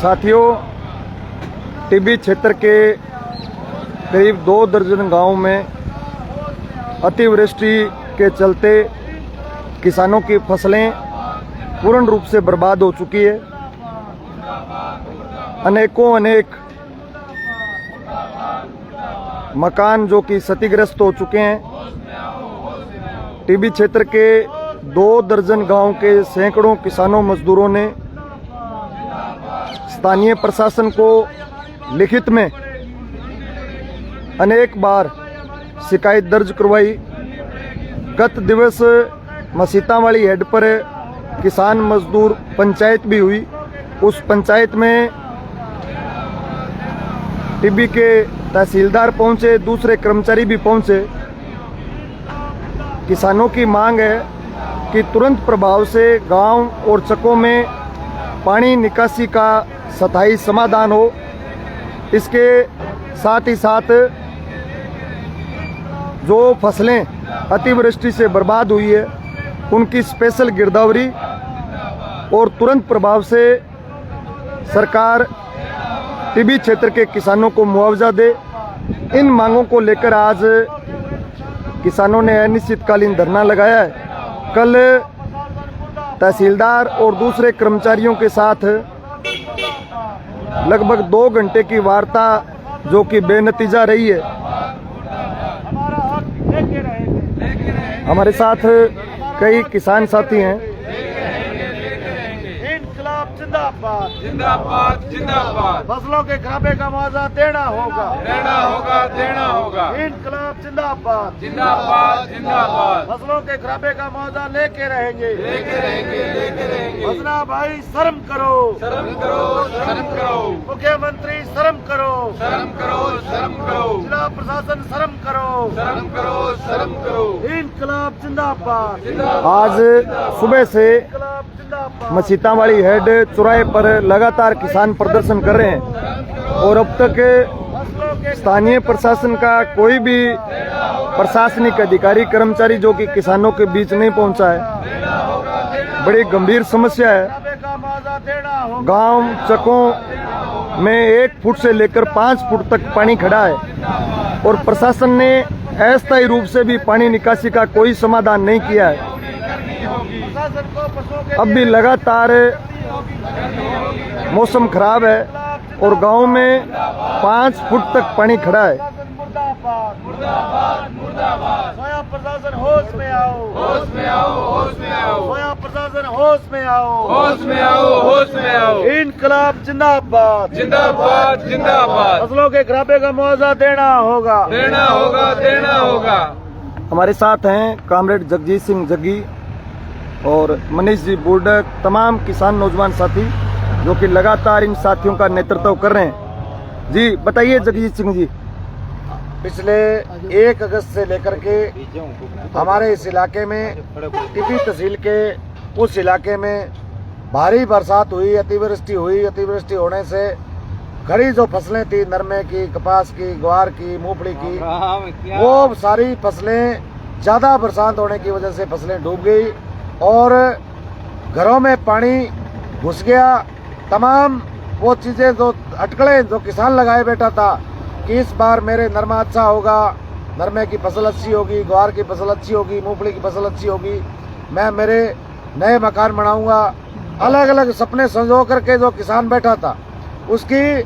साथियों, टिब्बी क्षेत्र के करीब 2 दर्जन गांवों में अतिवृष्टि के चलते किसानों की फसलें पूर्ण रूप से बर्बाद हो चुकी है। अनेक मकान जो कि क्षतिग्रस्त हो चुके हैं। टिब्बी क्षेत्र के 2 दर्जन गांव के सैकड़ों किसानों मजदूरों ने स्थानीय प्रशासन को लिखित में अनेक बार शिकायत दर्ज करवाई। गत दिवस मसीतावाली हेड पर किसान मजदूर पंचायत भी हुई। उस पंचायत में टिब्बी के तहसीलदार पहुंचे, दूसरे कर्मचारी भी पहुंचे। किसानों की मांग है कि तुरंत प्रभाव से गांव और चकों में पानी निकासी का स्थायी समाधान हो। इसके साथ ही साथ जो फसलें अतिवृष्टि से बर्बाद हुई है उनकी स्पेशल गिरदावरी और तुरंत प्रभाव से सरकार टिब्बी क्षेत्र के किसानों को मुआवजा दे। इन मांगों को लेकर आज किसानों ने अनिश्चितकालीन धरना लगाया है। कल तहसीलदार और दूसरे कर्मचारियों के साथ लगभग 2 घंटे की वार्ता जो कि बेनतीजा रही है। हमारे साथ कई किसान साथी हैं। जिंदाबाद जिंदाबाद जिंदाबाद। फसलों के खराबे का मुआवजा देना होगा, देना होगा, देना होगा। इनकलाब जिंदाबाद जिंदाबाद जिंदाबाद। फसलों के खराबे का मुआवजा लेके रहेंगे, लेके रहेंगे, लेके रहेंगे। हसना भाई शर्म करो, शर्म करो, शर्म करो। मुख्यमंत्री शर्म करो, शर्म करो, शर्म करो। जिला प्रशासन शर्म करो, शर्म करो, शर्म करो। इनकलाब जिंदाबाद। आज सुबह से मसीतावाली हेड चौराहे पर लगातार किसान प्रदर्शन कर रहे हैं और अब तक स्थानीय प्रशासन का कोई भी प्रशासनिक अधिकारी कर्मचारी जो कि किसानों के बीच नहीं पहुंचा है। बड़ी गंभीर समस्या है। गांव चकों में 1 फुट से लेकर 5 फुट तक पानी खड़ा है और प्रशासन ने अस्थायी रूप से भी पानी निकासी का कोई समाधान नहीं किया है। अब भी लगातार मौसम खराब है और गांव में 5 फुट तक पानी खड़ा है। सोया प्रशासन होश में आओ, होश में आओ, होश में आओ। सोया प्रशासन होश में आओ, होश में आओ, होश में आओ। इनकलाब जिंदाबाद जिंदाबाद जिंदाबाद। फसलों के खराबे का मुआवजा देना होगा, देना होगा, देना होगा। हमारे साथ हैं कॉमरेड जगजीत सिंह जग्गी और मनीष जी बुर्डक, तमाम किसान नौजवान साथी जो कि लगातार इन साथियों का नेतृत्व कर रहे हैं। जी बताइए जगजीत सिंह जी। पिछले 1 अगस्त से लेकर के हमारे इस इलाके में टिब्बी तहसील के उस इलाके में भारी बरसात हुई, अतिवृष्टि हुई। अतिवृष्टि होने से खड़ी जो फसलें थी, नरमे की, कपास की, ग्वार की, मूंगफली की, वो सारी फसलें ज्यादा बरसात होने की वजह से फसलें डूब गई और घरों में पानी घुस गया। तमाम वो चीजें जो अटकलें जो किसान लगाए बैठा था कि इस बार मेरे नरमा अच्छा होगा, नरमे की फसल अच्छी होगी, ग्वार की फसल अच्छी होगी, मूंगफली की फसल अच्छी होगी, मैं मेरे नए मकान बनाऊंगा। अलग अलग सपने संजो करके जो किसान बैठा था उसकी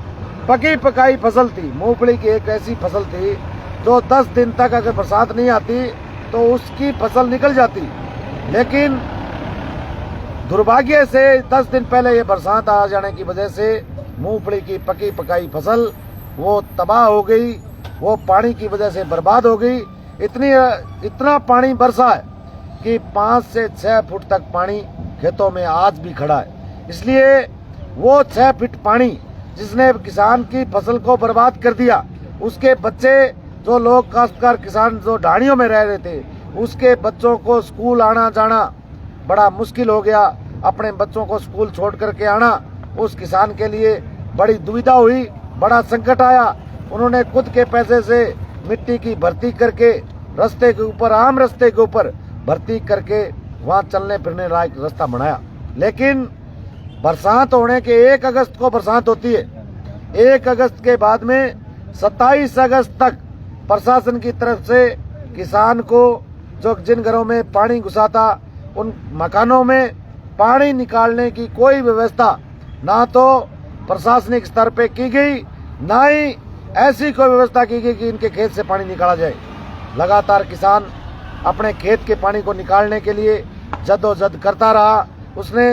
पकी पकाई फसल थी। मूंगफली की एक ऐसी फसल थी जो 10 दिन तक अगर बरसात नहीं आती तो उसकी फसल निकल जाती, लेकिन दुर्भाग्य से 10 दिन पहले ये बरसात आ जाने की वजह से मूंगफली की पकी पकाई फसल वो तबाह हो गई, वो पानी की वजह से बर्बाद हो गई। इतना पानी बरसा है कि 5 से 6 फुट तक पानी खेतों में आज भी खड़ा है। इसलिए वो 6 फीट पानी जिसने किसान की फसल को बर्बाद कर दिया, उसके बच्चे जो लोग काश्तकार किसान जो ढाणियों में रह रहे थे, उसके बच्चों को स्कूल आना जाना बड़ा मुश्किल हो गया। अपने बच्चों को स्कूल छोड़ करके आना उस किसान के लिए बड़ी दुविधा हुई, बड़ा संकट आया। उन्होंने खुद के पैसे से मिट्टी की भर्ती करके रास्ते के ऊपर, आम रास्ते के ऊपर भर्ती करके वहाँ चलने फिरने लायक रास्ता बनाया। लेकिन बरसात होने के 1 अगस्त को बरसात होती है, 1 अगस्त के बाद में 27 अगस्त तक प्रशासन की तरफ से किसान को, जो जिन घरों में पानी घुसा था, उन मकानों में पानी निकालने की कोई व्यवस्था ना तो प्रशासनिक स्तर पे की गई, ना ही ऐसी कोई व्यवस्था की गई कि इनके खेत से पानी निकाला जाए। लगातार किसान अपने खेत के पानी को निकालने के लिए जद्दोजहद करता रहा। उसने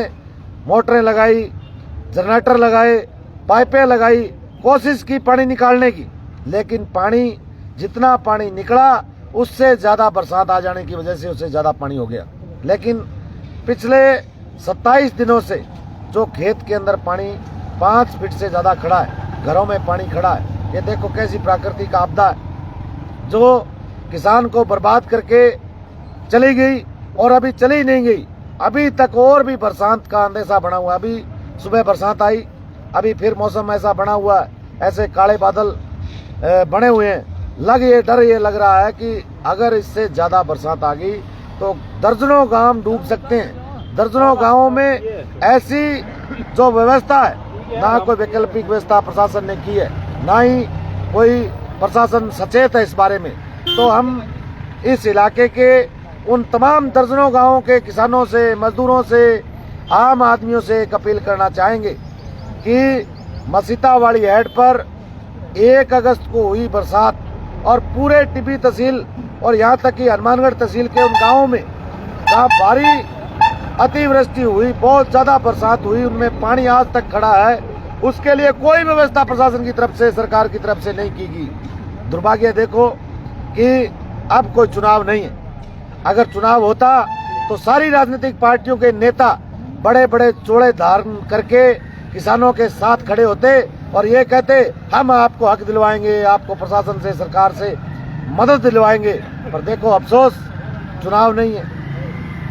मोटरें लगाई, जनरेटर लगाए, पाइपें लगाई, कोशिश की पानी निकालने की, लेकिन पानी, जितना पानी निकला उससे ज्यादा बरसात आ जाने की वजह से उससे ज्यादा पानी हो गया। लेकिन पिछले 27 दिनों से जो खेत के अंदर पानी 5 फीट से ज्यादा खड़ा है, घरों में पानी खड़ा है, ये देखो कैसी प्राकृतिक आपदा है जो किसान को बर्बाद करके चली गई और अभी चली नहीं गई। अभी तक और भी बरसात का अंदेशा बना हुआ है। अभी सुबह बरसात आई, अभी फिर मौसम ऐसा बना हुआ है, ऐसे काले बादल बने हुए हैं। डर ये लग रहा है कि अगर इससे ज्यादा बरसात आ गई तो दर्जनों गांव डूब सकते हैं। दर्जनों गांवों में ऐसी जो व्यवस्था है, ना कोई वैकल्पिक व्यवस्था प्रशासन ने की है, ना ही कोई प्रशासन सचेत है इस बारे में। तो हम इस इलाके के उन तमाम दर्जनों गांवों के किसानों से, मजदूरों से, आम आदमियों से एक अपील करना चाहेंगे कि मसीतावाड़ी हेड पर 1 अगस्त को हुई बरसात और पूरे टिब्बी तहसील और यहाँ तक कि हनुमानगढ़ तहसील के उन गांवों में जहाँ भारी अतिवृष्टि हुई, बहुत ज्यादा बरसात हुई, उनमें पानी आज तक खड़ा है, उसके लिए कोई व्यवस्था प्रशासन की तरफ से, सरकार की तरफ से नहीं की गई। दुर्भाग्य देखो कि अब कोई चुनाव नहीं है। अगर चुनाव होता तो सारी राजनीतिक पार्टियों के नेता बड़े बड़े चोड़े धारण करके किसानों के साथ खड़े होते और ये कहते हम आपको हक दिलवाएंगे, आपको प्रशासन से, सरकार से मदद दिलवाएंगे। पर देखो अफसोस, चुनाव नहीं है।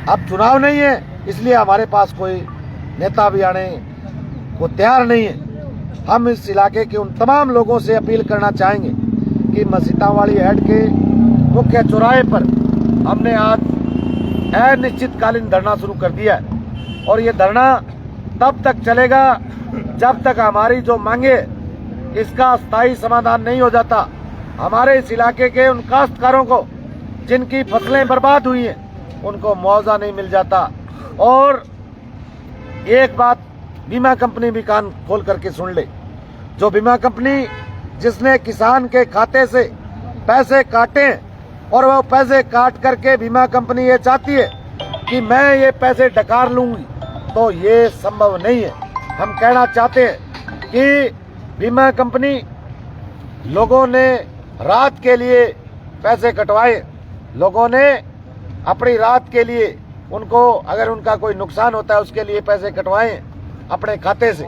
अब चुनाव नहीं है, इसलिए हमारे पास कोई नेता भी आने को तैयार नहीं है। हम इस इलाके के उन तमाम लोगों से अपील करना चाहेंगे कि मसीतावाड़ी हेड के मुख्य चौराहे पर हमने आज अनिश्चितकालीन धरना शुरू कर दिया है और ये धरना तब तक चलेगा जब तक हमारी जो मांगे इसका स्थायी समाधान नहीं हो जाता। हमारे इस इलाके के उन काश्तकारों को जिनकी फसलें बर्बाद हुई हैं, उनको मुआवजा नहीं मिल जाता। और एक बात बीमा कंपनी भी कान खोल करके सुन ले, जो बीमा कंपनी जिसने किसान के खाते से पैसे काटे और वो पैसे काट करके बीमा कंपनी ये चाहती है कि मैं ये पैसे डकार लूंगी, तो ये संभव नहीं है। हम कहना चाहते हैं कि बीमा कंपनी लोगों ने रात के लिए पैसे कटवाए, लोगों ने अपनी रात के लिए, उनको अगर उनका कोई नुकसान होता है उसके लिए पैसे कटवाए अपने खाते से।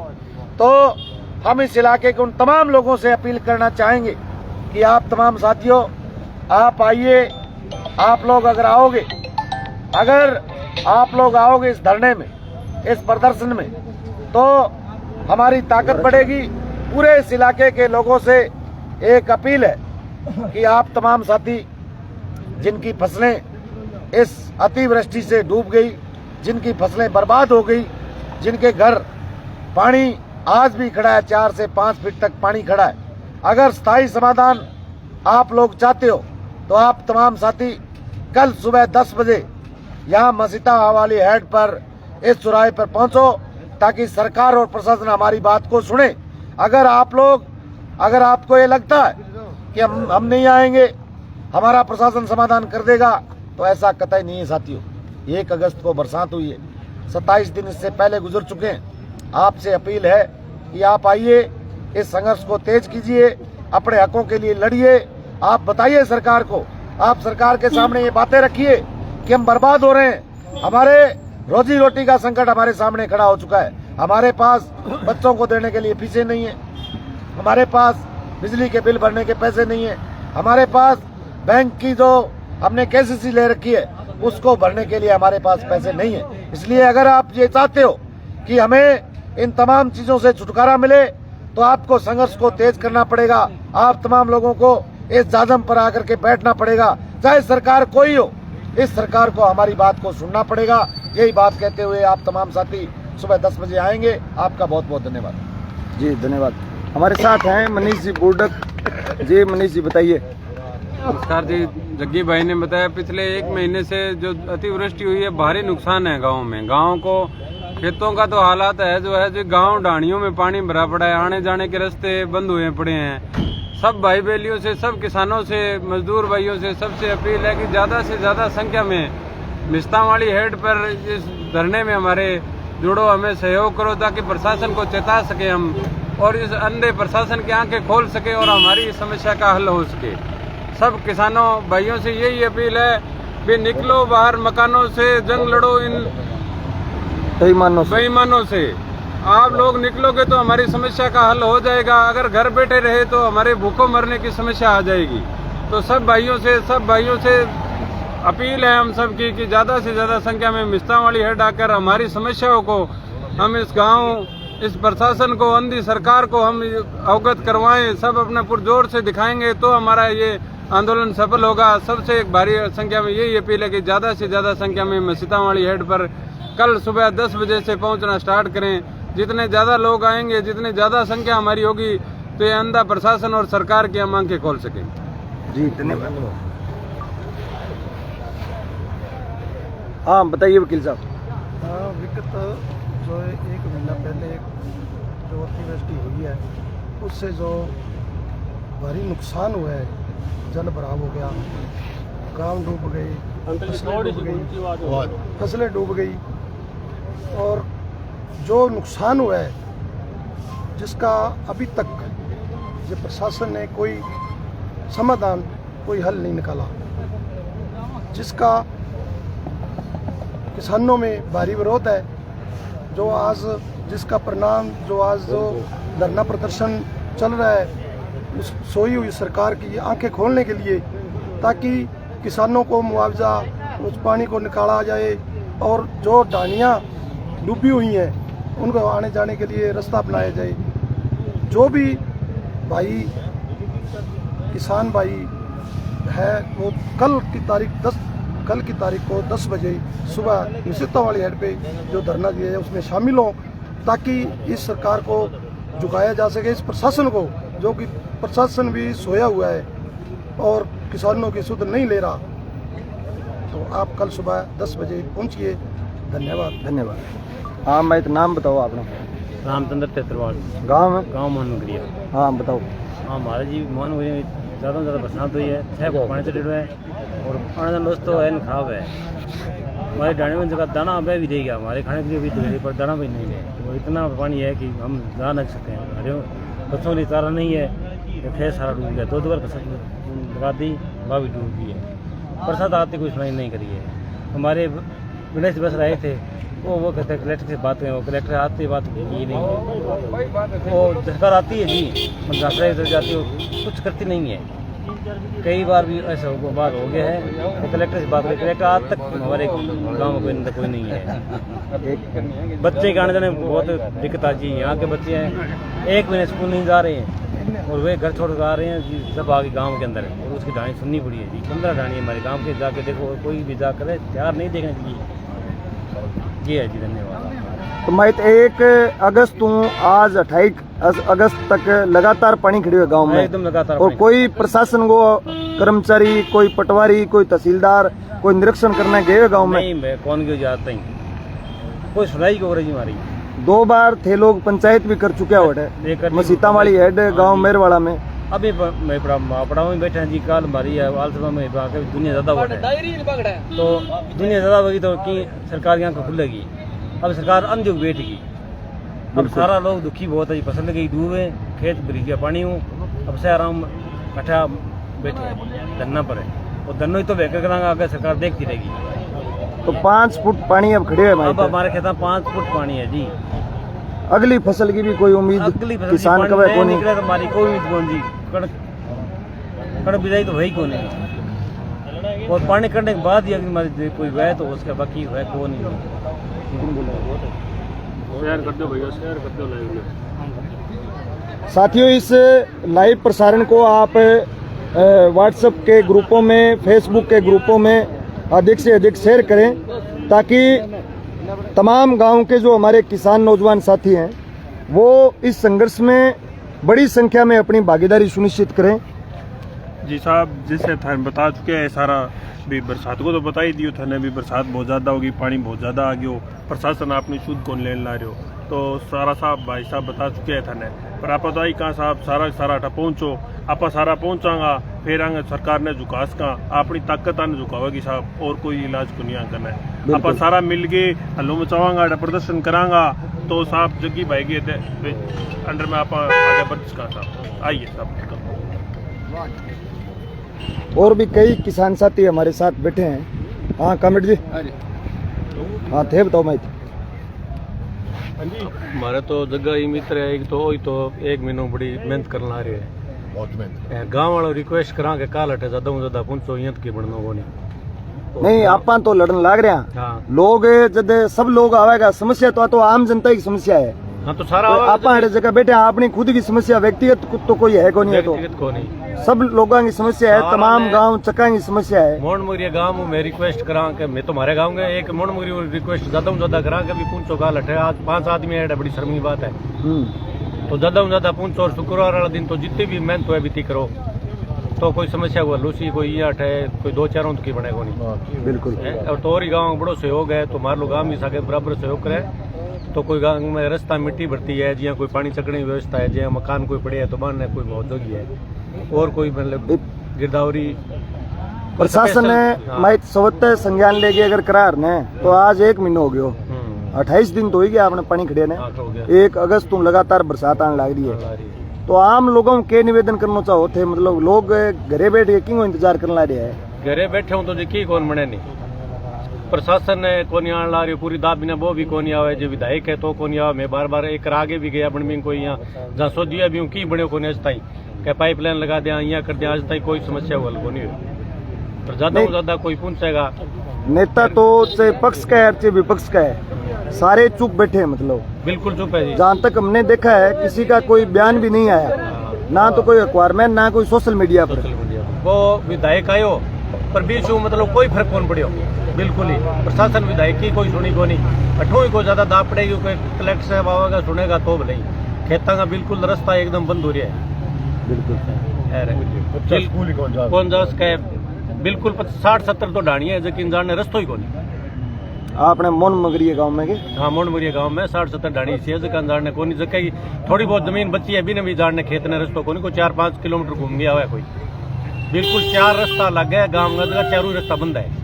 तो हम इस इलाके के उन तमाम लोगों से अपील करना चाहेंगे कि आप तमाम साथियों, आप आइए, आप लोग अगर आप लोग आओगे इस धरने में, इस प्रदर्शन में, तो हमारी ताकत बढ़ेगी। पूरे इस इलाके के लोगों से एक अपील है कि आप तमाम साथी जिनकी फसलें इस अतिवृष्टि से डूब गई, जिनकी फसलें बर्बाद हो गई, जिनके घर पानी आज भी खड़ा है, 4 से 5 फीट तक पानी खड़ा है, अगर स्थायी समाधान आप लोग चाहते हो तो आप तमाम साथी कल सुबह 10 बजे यहाँ मसीतावाड़ी हेड पर इस चौराहे पर पहुंचो ताकि सरकार और प्रशासन हमारी बात को सुने। अगर आपको ये लगता है कि हम नहीं आएंगे, हमारा प्रशासन समाधान कर देगा, तो ऐसा कतई नहीं है साथियों। 1 अगस्त को बरसात हुई है, 27 दिन इससे पहले गुजर चुके हैं। आपसे अपील है कि आप आइए, इस संघर्ष को तेज कीजिए, अपने हकों के लिए लड़िए। आप बताइए सरकार को, आप सरकार के सामने ये बातें रखिए कि हम बर्बाद हो रहे हैं, हमारे रोजी रोटी का संकट हमारे सामने खड़ा हो चुका है, हमारे पास बच्चों को देने के लिए फीसें नहीं है, हमारे पास बिजली के बिल भरने के पैसे नहीं है, हमारे पास बैंक की जो हमने केसीसी ले रखी है उसको भरने के लिए हमारे पास पैसे नहीं है। इसलिए अगर आप ये चाहते हो कि हमें इन तमाम चीजों से छुटकारा मिले तो आपको संघर्ष को तेज करना पड़ेगा। आप तमाम लोगों को इस जाजम पर आकर के बैठना पड़ेगा, चाहे सरकार कोई हो। इस सरकार को हमारी बात को सुनना पड़ेगा। यही बात कहते हुए आप तमाम साथी सुबह 10 बजे आएंगे। आपका बहुत बहुत धन्यवाद। जी धन्यवाद। हमारे साथ हैं मनीष जी बुर्डक जी। मनीष जी बताइए। नमस्कार जी। जग्गी भाई ने बताया पिछले 1 महीने से जो अतिवृष्टि हुई है, भारी नुकसान है गाँव में। गाँव को खेतों का तो हालात है जो गाँव ढाणियों में पानी भरा पड़ा है, आने जाने के रास्ते बंद हुए पड़े हैं। सब भाई बहलियों से, सब किसानों से, मजदूर भाइयों से सबसे अपील है कि ज़्यादा से ज़्यादा संख्या में मिस्तांवाली हेड पर इस धरने में हमारे जुड़ो, हमें सहयोग करो ताकि प्रशासन को चेता सके हम, और इस अंधे प्रशासन की आंखें खोल सके और हमारी समस्या का हल हो सके। सब किसानों भाइयों से यही अपील है कि निकलो बाहर मकानों से, जंग लड़ो इन बेईमानों से। आप लोग निकलोगे तो हमारी समस्या का हल हो जाएगा। अगर घर बैठे रहे तो हमारे भूखों मरने की समस्या आ जाएगी। तो सब भाइयों से अपील है हम सब की कि ज़्यादा से ज़्यादा संख्या में मिस्तांवाली हेड आकर हमारी समस्याओं को हम इस गांव, इस प्रशासन को, अंधी सरकार को हम अवगत करवाएं। सब अपना पुरजोर से दिखाएंगे तो हमारा ये आंदोलन सफल होगा। सबसे एक भारी संख्या में यही अपील है कि ज़्यादा से ज़्यादा संख्या में मिस्तांवाली हेड पर कल सुबह 10 बजे से पहुंचना स्टार्ट करें। जितने ज़्यादा लोग आएंगे, जितनी ज़्यादा संख्या हमारी होगी, तो ये अंधा प्रशासन और सरकार की हम आंखें खोल सकेंगे। जी धन्यवाद। हाँ बताइए वकील साहब। विगत जो 1 महीना पहले जो अतिवृष्टि हुई है उससे जो भारी नुकसान हुआ है, जल भराव हो गया, गांव डूब गई, फसलें डूब गई, और जो नुकसान हुआ है जिसका अभी तक ये प्रशासन ने कोई समाधान, कोई हल नहीं निकाला, जिसका किसानों में भारी विरोध है। जो आज जिसका परिणाम जो धरना प्रदर्शन चल रहा है, उस सोई हुई सरकार की आंखें खोलने के लिए, ताकि किसानों को मुआवजा, उस पानी को निकाला जाए और जो ढानियाँ डूबी हुई हैं उनको आने जाने के लिए रास्ता अपनाया जाए। जो भी भाई किसान भाई है वो कल की तारीख को 10 बजे सुबह मिस्तांवाली हेड पे जो धरना दिया है उसमें शामिल हों, ताकि इस सरकार को झुकाया जा सके, इस प्रशासन को, जो कि प्रशासन भी सोया हुआ है और किसानों की सुध नहीं ले रहा। तो आप कल सुबह 10 बजे पहुंचिए। धन्यवाद। हाँ मैं तो नाम बताओ अपना। रामचंद्र तेतरवाल, गाँव मोहनगरिया। हाँ बताओ। हाँ हमारे जी मोहनगरिया में ज़्यादा से ज़्यादा बरसात हुई है, 6 फुट पानी चढ़ रहा है और खाने दोस्तों है खराब है। हमारे डाने में जगह दाना अब भी रहेगा, हमारे खाने के लिए भी दे पर दाना भी नहीं है। तो इतना पानी है कि हम जा नहीं सकते हैं। हमारे बच्चों की चारा नहीं है, खेत सारा डूब गया। 2 बार फसल लगा दी, वह भी डूब गई है। बरसात आती कोई सुनाई नहीं करी है। हमारे विलेज बस रहे थे, वो कहते कलेक्टर से बात करें, वो कलेक्टर आती बात की नहीं है। वो सरकार आती है जी, मतलब जाती है, कुछ करती नहीं है। कई बार भी ऐसा बात हो गया है, तो कलेक्टर से बात करें, कलेक्टर आज तक हमारे गांव में कोई नहीं है। बच्चे के आने जाने में बहुत दिक्कत आती है। यहाँ के बच्चे हैं 1 महीने स्कूल नहीं जा रहे हैं और वे घर छोड़ कर आ रहे हैं जी, सब आगे गाँव के अंदर है। और उसकी ढाणी सुननी पड़ी है जी, 15 ढाणी हमारे गाँव के, जाके देखो कोई भी जाकर तैयार नहीं देखने के लिए। जी है जी, धन्यवाद। तो मैं 1 अगस्त तो आज 28 अगस्त तक लगातार पानी खड़ी हुई गांव में, एकदम लगातार। और कोई प्रशासन को कर्मचारी, कोई पटवारी, कोई तहसीलदार, कोई निरीक्षण करने गए गांव में? नहीं, मैं कौन क्यों जाता ही, कोई सुनाई क्यों रही हमारी। 2 बार थे लोग, पंचायत भी कर चुके हैं मिस्तांवाली हेड गाँव मेरवाड़ा में। अभी मैं पढ़ाओ में बैठे हैं जी। कल हमारी आलसभा में दुनिया ज़्यादा बढ़ है, तो दुनिया ज़्यादा होगी तो की सरकार यहाँ को खुलेगी। अब सरकार अंधी बैठेगी। अब सारा लोग दुखी बहुत है जी, फसल गई डूबे, खेत भरी गया पानी हूँ। अब से आराम कट्ठा बैठे धरना पर है, और धरना ही तो बेहतर करांगा, अगर सरकार देखती रहेगी। तो 5 फुट पानी अब खड़े है। अब हमारे खेत में 5 फुट पानी है जी। अगली फसल की भी कोई उम्मीद किसान का नहीं निकले तो हमारी कोई उम्मीद कौन जी। कड़क बिजाई तो वही कौन है, और पानी करने के बाद ही अगर हमारी कोई वह तो उसका बाकी वह कौन नहीं। शेयर कर दो भैया, शेयर कर दो लाइव में। साथियों, इस लाइव प्रसारण को आप व्हाट्सएप के ग्रुपों में, फेसबुक के ग्रुपों में अधिक से अधिक शेयर करें, ताकि तमाम गांव के जो हमारे किसान नौजवान साथी हैं वो इस संघर्ष में बड़ी संख्या में अपनी भागीदारी सुनिश्चित करें। जी साहब, जिससे थाने बता चुके हैं सारा, भी बरसात को तो बता ही दियो थाने, भी बरसात बहुत ज़्यादा होगी, पानी बहुत ज़्यादा आ गयो, प्रशासन आपने शुद्ध कौन लेने ला रहे हो, तो सारा साहब भाई साहब बता चुके हैं थाने, पर आप पता ही कहाँ साहब सारा अटा पहुँचो, आप सारा पहुँचागा फिर आगे सरकार ने झुकास का अपनी ताकत आने झुकावेगी साहब, और कोई इलाज को नहीं करना है। आप सारा मिल के हल्लो मचावांगा, प्रदर्शन करांगा, तो साहब जग्गी भाई के अंडर में आप आगे बढ़ सका साहब। आइए साहब। और भी कई किसान साथी हमारे साथ बैठे हैं। हाँ कामेट जी, हाँ थे बताओ मैं। हमारे तो जगह ही मित्र है, एक तो एक महीनों बड़ी मेहनत करना आ रही है, बहुत मेहनत। गाँव वालों रिक्वेस्ट करा के काल हटे ज्यादा पहुंचो यहाँ की बनना वो नहीं आपा तो लड़न लाग रहे हैं। हाँ। लोग जब सब लोग आवेगा, समस्या तो आम जनता की समस्या है। हाँ तो सारा आप हर जगह बैठे हैं, अपनी खुद की समस्या, व्यक्तिगत तो कोई है को नहीं है, तो सब लोगों की समस्या है, तमाम गांव चक्का की समस्या है। मोड़मुगरिया गांव में रिक्वेस्ट करा के, मैं तुम्हारे गांव में एक मोड़मुगरी रिक्वेस्ट ज्यादा करा के भी पूछो काल हटे, आज 5 आदमी है, बड़ी शर्म की बात है, तो ज्यादा पूछो, और शुक्रवार वाला दिन तो जितनी भी मेहनत है बीती करो, तो कोई समस्या को लूसी कोई ये हटे, कोई 2-4 की बनेगा नहीं। बिल्कुल। और तो और गाँव बड़ो सहयोग है, तो मार लो गाँव भी सके बराबर सहयोग करे, तो कोई गाँव में रास्ता मिट्टी भरती है, जिया कोई पानी चकने की व्यवस्था है, जिया मकान कोई पड़े है तो बांधने कोई बहुत जोगी है, और कोई मतलब गिरदावरी प्रशासन ने माइट सवत संज्ञान लेके अगर करार ने, तो आज 1 महीना हो गयो, 28 दिन तो हो गया आपने पानी खड़े ने, 1 अगस्त तो लगातार बरसात आने लग रही है, तो आम लोगों के निवेदन करना चाहो थे, मतलब लोग घरे बैठ के क्यों इंतजार करने लग रहे हैं? घरे बैठे हूँ तो जी की कौन बने नहीं, प्रशासन ने कोनी आने ला रही, पूरी दाब बिना वो भी कोनी आवे, जो विधायक है तो कोनी आवे, मैं बार एक आगे भी गया बन कोई यहाँ जहाँ सोचिया भी हूँ की बने कोनी आज ताई, क्या पाइपलाइन लगा दिया, यहाँ कर दिया, आज तक कोई समस्या हल को नहीं हुई, पर ज्यादा कोई पूछेगा। नेता तो चाहे पक्ष का है चाहे विपक्ष का है, सारे चुप बैठे हैं, मतलब बिल्कुल चुप है जी। जहाँ तक हमने देखा है किसी का कोई बयान भी नहीं आया, ना तो कोई अखबार में, ना कोई सोशल मीडिया पर। वो विधायक आयो पर बीच मतलब कोई फर्क कौन पड़ियो, बिल्कुल ही प्रशासन विधायक की कोई सुनी को नहीं, अठों को ज्यादा दाब पड़ेगी, कोई कलेक्टर साहब आवेगा सुनेगा तो भले ही, खेता का बिल्कुल रास्ता एकदम बंद हो रहा है, बिल्कुल कौन जा सके, बिल्कुल 60-70 तो ढाणी है, लेकिन जाने रस्तो ही को नहीं। आपने मोनमुगरिया गांव में के? हाँ मोनमुगरिया गांव में 60-70 ढाणी सी है, जगह जाने को नहीं, जगह थोड़ी बहुत जमीन बची है, भी नहीं जाने खेत ने रस्तो को नहीं, कोई 4-5 किलोमीटर घूम गया हुआ कोई, बिल्कुल 4 रास्ता लग गया गाँव का, जगह 4 रास्ता बंद है।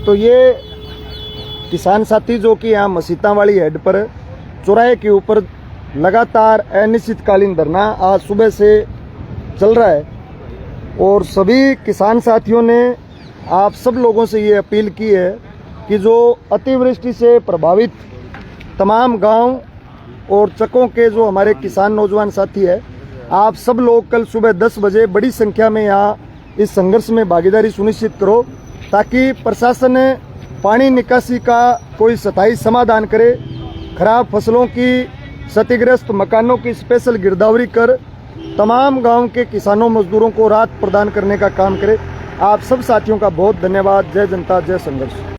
तो ये किसान साथी जो कि यहाँ मसीता वाली हेड पर चौराहे के ऊपर लगातार अनिश्चितकालीन धरना आज सुबह से चल रहा है, और सभी किसान साथियों ने आप सब लोगों से ये अपील की है कि जो अतिवृष्टि से प्रभावित तमाम गांव और चकों के जो हमारे किसान नौजवान साथी है, आप सब लोग कल सुबह 10 बजे बड़ी संख्या में यहाँ इस संघर्ष में भागीदारी सुनिश्चित करो, ताकि प्रशासन पानी निकासी का कोई स्थायी समाधान करे, खराब फसलों की, क्षतिग्रस्त मकानों की स्पेशल गिरदावरी कर तमाम गांव के किसानों मजदूरों को राहत प्रदान करने का काम करे। आप सब साथियों का बहुत धन्यवाद। जय जनता, जय संघर्ष।